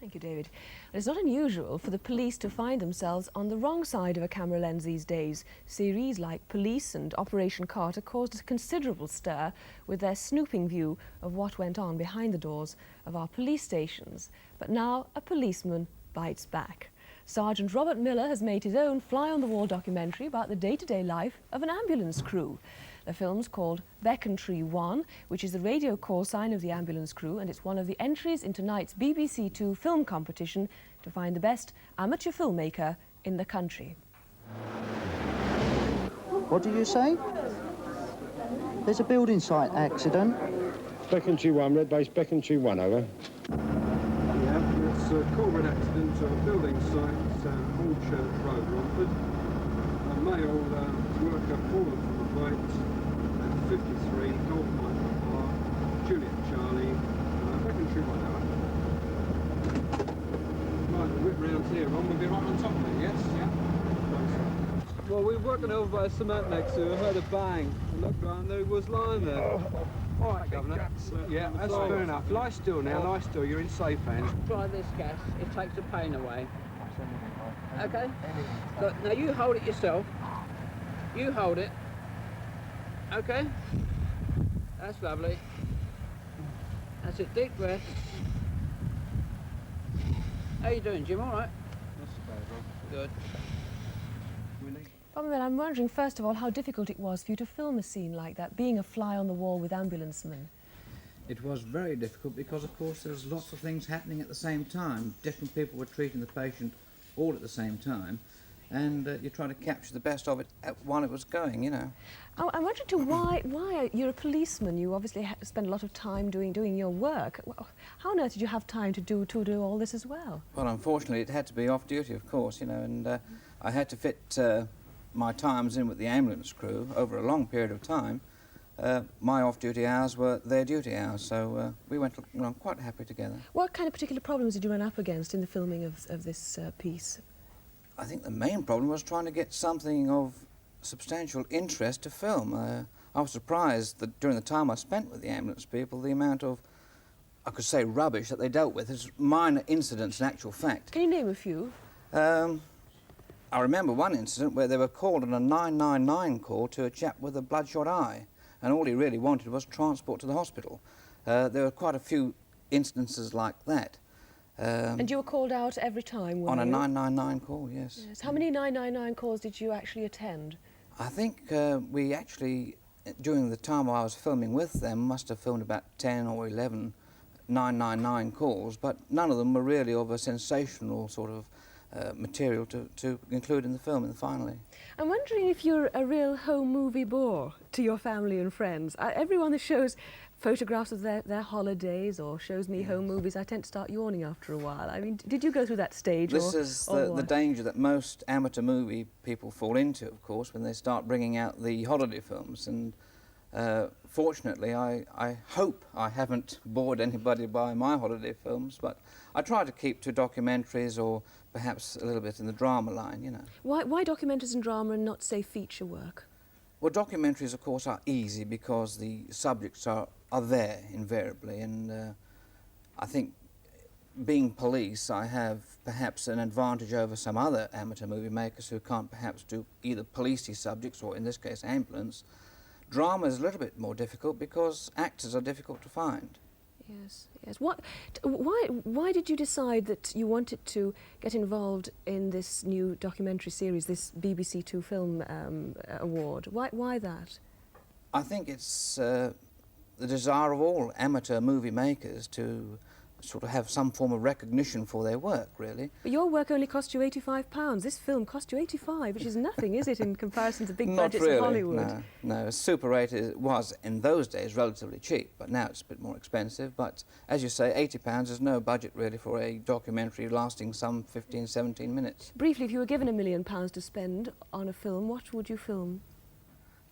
Thank you, David. And it's not unusual for the police to find themselves on the wrong side of a camera lens these days. Series like Police and Operation Carter caused a considerable stir with their snooping view of what went on behind the doors of our police stations. But now a policeman bites back. Sergeant Robert Miller has made his own fly-on-the-wall documentary about the day-to-day life of an ambulance crew. The film's called BECONTEREE ONE, which is the radio call sign of the ambulance crew, and it's one of the entries in tonight's BBC Two film competition to find the best amateur filmmaker in the country. What do you say? There's a building site accident. BECONTEREE ONE, Red Base, BECONTEREE ONE, over. Yeah, it's a corporate accident to a building site, Old Church Road, Romford. A male worker fallen from the height at 53, Golf Mike Bar, Juliet Charlie, BECONTEREE ONE, over. Right, the whip round here, Ron, we'll be right on top of it, yes? Yeah. Well, we were working over by a cement mixer and heard a bang. I looked round, there he was lying there. All right, Governor. Yeah, that's fair enough. Lie still now, lie still. You're in safe hands. Try this gas. It takes the pain away. Okay? Look, now you hold it yourself. You hold it. Okay? That's lovely. That's it. Deep breath. How you doing, Jim? All right? Good. Bob, I'm wondering, first of all, how difficult it was for you to film a scene like that, being a fly on the wall with ambulancemen. It was very difficult because, of course, there was lots of things happening at the same time. Different people were treating the patient all at the same time, and you try to capture the best of it while it was going, you know. I'm wondering too, why you're a policeman, you obviously spend a lot of time doing your work. How on earth did you have time to do all this as well? Well, unfortunately, it had to be off duty, of course, you know, and I had to fit my times in with the ambulance crew over a long period of time. My off-duty hours were their duty hours, so we went along quite happy together. What kind of particular problems did you run up against in the filming of this piece? I think the main problem was trying to get something of substantial interest to film. I was surprised that during the time I spent with the ambulance people, the amount of, I could say, rubbish that they dealt with is minor incidents in actual fact. Can you name a few? I remember one incident where they were called on a 999 call to a chap with a bloodshot eye, and all he really wanted was transport to the hospital. There were quite a few instances like that. And you were called out every time, were you? On a 999 call, yes. Yes. How many 999 calls did you actually attend? I think we actually, during the time I was filming with them, must have filmed about 10 or 11 999 calls, but none of them were really of a sensational sort of material to include in the film finally. I'm wondering if you're a real home movie bore to your family and friends. Everyone that shows photographs of their holidays or shows me home movies, I tend to start yawning after a while. I mean, did you go through that stage? This is the danger that most amateur movie people fall into, of course, when they start bringing out the holiday films. And fortunately, I hope I haven't bored anybody by my holiday films, but I try to keep to documentaries or perhaps a little bit in the drama line, you know. Why documentaries and drama and not, say, feature work? Well, documentaries, of course, are easy because the subjects are there invariably, and I think being police, I have perhaps an advantage over some other amateur movie makers who can't perhaps do either policey subjects or, in this case, ambulance. Drama is a little bit more difficult because actors are difficult to find. Yes, yes. Why did you decide that you wanted to get involved in this new documentary series, this BBC Two Film Award? Why that? I think it's the desire of all amateur movie makers to sort of have some form of recognition for their work, really. But your work only cost you £85. This film cost you 85, which is nothing, is it, in comparison to big budgets of Hollywood? No. Super 8 was, in those days, relatively cheap, but now it's a bit more expensive. But, as you say, £80 is no budget, really, for a documentary lasting some 15, 17 minutes. Briefly, if you were given £1 million to spend on a film, what would you film?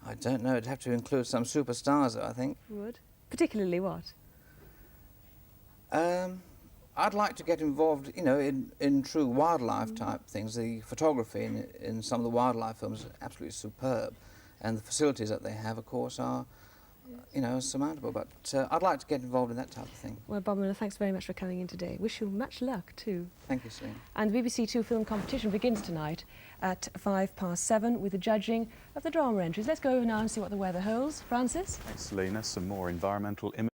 I don't know. It'd have to include some superstars, I think. Would? Particularly what? I'd like to get involved, you know, in true wildlife type things. The photography in some of the wildlife films is absolutely superb, and the facilities that they have, of course, are you know, surmountable. But I'd like to get involved in that type of thing. Well, Bob Miller, thanks very much for coming in today. Wish you much luck too. Thank you, Selina. And the BBC Two film competition begins tonight at 7:05 with the judging of the drama entries. Let's go over now and see what the weather holds. Francis? Thanks, Selina. Some more environmental images.